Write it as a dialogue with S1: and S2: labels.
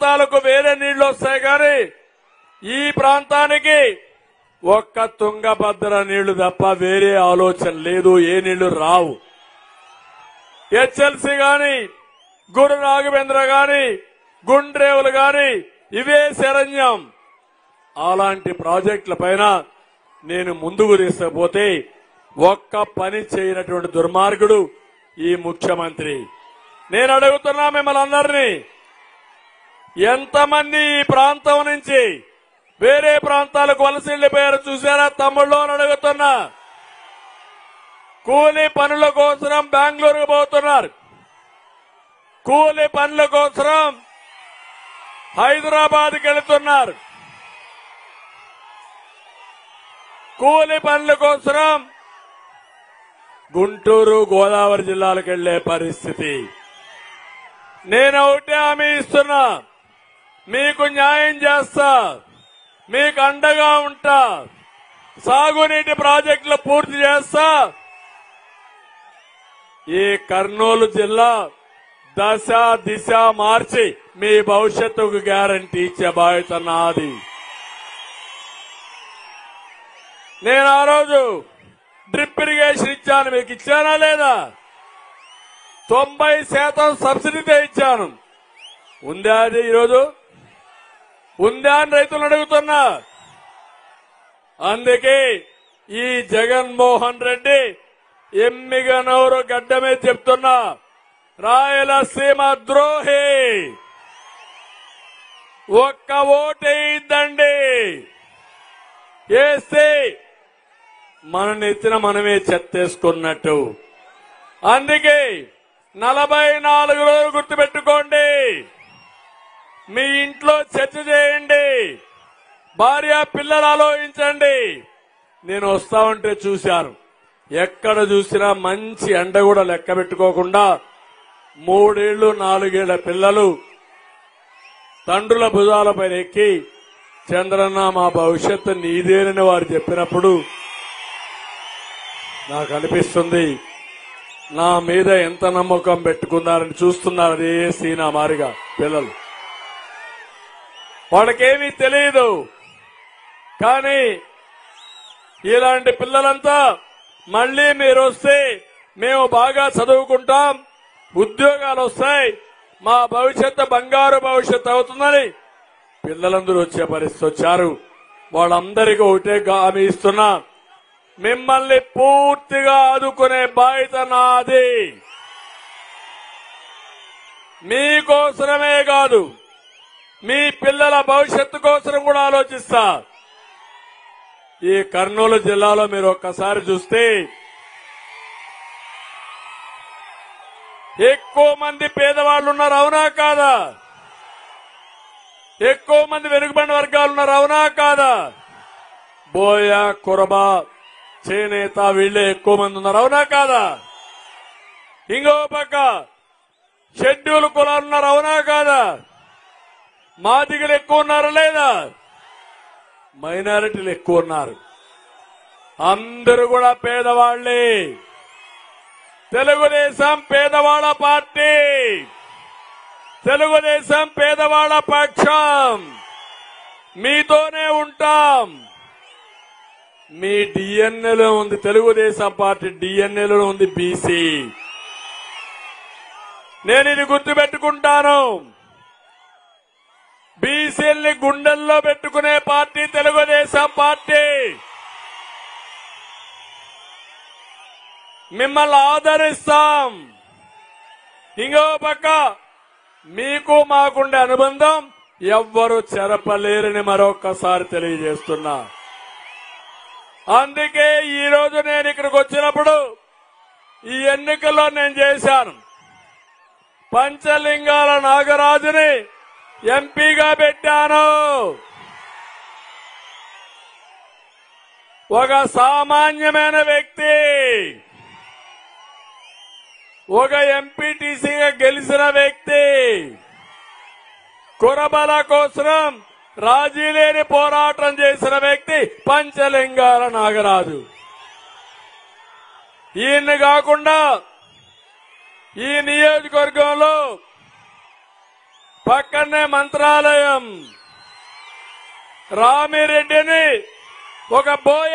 S1: ప్రాంతాలకు వేరే నీళ్లు వస్తాయి కానీ ఈ ప్రాంతానికి ఒక్క తుంగభద్ర నీళ్లు తప్ప వేరే ఆలోచన లేదు. ఏ నీళ్లు రావు. హెచ్ఎల్సీ గాని, గురు రాఘవేంద్ర గాని, గుండ్రేవులు గాని ఇవే శరణ్యం. అలాంటి ప్రాజెక్టుల పైన నేను ముందుకు తీసుకుపోతే ఒక్క పని చేయనటువంటి దుర్మార్గుడు ఈ ముఖ్యమంత్రి. నేను అడుగుతున్నా మిమ్మల్ని అందరినీ, ఎంతమంది ఈ ప్రాంతం నుంచి వేరే ప్రాంతాలకు వలస వెళ్లిపోయారు చూసారా తమ్ముళ్ళు అని అడుగుతున్నా. కూలీ పనుల కోసం బెంగళూరుకు పోతున్నారు. కూలీ పనుల కోసం హైదరాబాద్కి వెళుతున్నారు. కూలీ పనుల కోసం గుంటూరు, గోదావరి జిల్లాలకు వెళ్లే పరిస్థితి. నేను ఒకటే హామీ ఇస్తున్నా, మీకు న్యాయం చేస్తా, మీకు అండగా ఉంటా, సాగునీటి ప్రాజెక్టులు పూర్తి చేస్తా. ఈ కర్నూలు జిల్లా దశ దిశ మార్చి మీ భవిష్యత్తుకు గ్యారంటీ ఇచ్చే బాధ్యత నాది. నేను ఆ రోజు డ్రిప్ ఇరిగేషన్ ఇచ్చాను, మీకు ఇచ్చానా లేదా? 90% సబ్సిడీతో ఇచ్చాను. ఉందా అది ఈరోజు? ఉందా అని రైతులను అడుగుతున్నా. అందుకే ఈ జగన్మోహన్ రెడ్డి ఎమ్మిగనూరు గడ్డ మీద చెప్తున్నా, రాయలసీమ ద్రోహి. ఒక్క ఓటేయిద్దండి, వేస్తే మన నెత్తిన మనమే చెత్తేసుకున్నట్టు. అందుకే 44 రోజులు గుర్తుపెట్టుకోండి. మీ ఇంట్లో చర్చ చేయండి, భార్య పిల్లలు ఆలోచించండి. నేను వస్తా ఉంటే చూశాను, ఎక్కడ చూసినా మంచి ఎండ కూడా లెక్క పెట్టుకోకుండా 3 ఏళ్లు 4 ఏళ్ల పిల్లలు తండ్రుల భుజాలపైన ఎక్కి చంద్రన్న మా భవిష్యత్తు నీదేనని వారు చెప్పినప్పుడు నాకు అనిపిస్తుంది, నా మీద ఎంత నమ్మకం పెట్టుకున్నారని. చూస్తున్నారు అదే సీనా మారిగా పిల్లలు. వాళ్ళకేమీ తెలియదు, కానీ ఇలాంటి పిల్లలంతా మళ్లీ మీరు వస్తే మేము బాగా చదువుకుంటాం, ఉద్యోగాలు వస్తాయి, మా భవిష్యత్తు బంగారు భవిష్యత్తు అవుతుందని పిల్లలందరూ వచ్చే పరిస్థితి వచ్చారు. వాళ్ళందరికీ ఒకటే హామీ ఇస్తున్నా, మిమ్మల్ని పూర్తిగా ఆదుకునే బాధ్యత నాది. మీకోసమే కాదు, మీ పిల్లల భవిష్యత్తు కోసం కూడా ఆలోచిస్తా. ఈ కర్నూలు జిల్లాలో మీరు ఒక్కసారి చూస్తే ఎక్కువ మంది పేదవాళ్లు ఉన్నారు, అవునా కాదా? ఎక్కువ మంది వెనుకబడిన వర్గాలు ఉన్నారు, అవునా కాదా? బోయ, కురబ, చేనేత వీళ్లే ఎక్కువ మంది ఉన్నారు, అవునా కాదా? ఇంకో పక్క షెడ్యూల్ కులాలు ఉన్నారు, అవునా కాదా? మాదిగలు ఎక్కువ ఉన్నారు లేదా? మైనారిటీలు ఎక్కువ ఉన్నారు. అందరూ కూడా పేదవాళ్లే. తెలుగుదేశం పేదవాళ్ల పార్టీ, తెలుగుదేశం పేదవాళ్ల పక్షం. మీతోనే ఉంటాం. మీ డిఎన్ఏలో ఉంది తెలుగుదేశం పార్టీ, డిఎన్ఏలో ఉంది బీసీ. నేను ఇది గుర్తుపెట్టుకుంటాను. బీసీల్ని గుండెల్లో పెట్టుకునే పార్టీ తెలుగుదేశం పార్టీ. మిమ్మల్ని ఆదరిస్తాం. ఇంకో పక్క మీకు మాకుండే అనుబంధం ఎవ్వరూ చెరపలేరని మరొక్కసారి తెలియజేస్తున్నా. అందుకే ఈ రోజు నేను ఇక్కడికి వచ్చినప్పుడు ఈ ఎన్నికల్లో నేను చేశాను, పంచలింగాల నాగరాజుని ఎంపీగా పెట్టాను. ఒక సామాన్యమైన వ్యక్తి, ఒక ఎంపీటీసీగా గెలిచిన వ్యక్తి, కురబల కోసం రాజీలేని పోరాటం చేసిన వ్యక్తి పంచలింగాల నాగరాజు. ఈయన్ని కాకుండా ఈ నియోజకవర్గంలో పక్కనే మంత్రాలయం రామిరెడ్డిని ఒక బోయ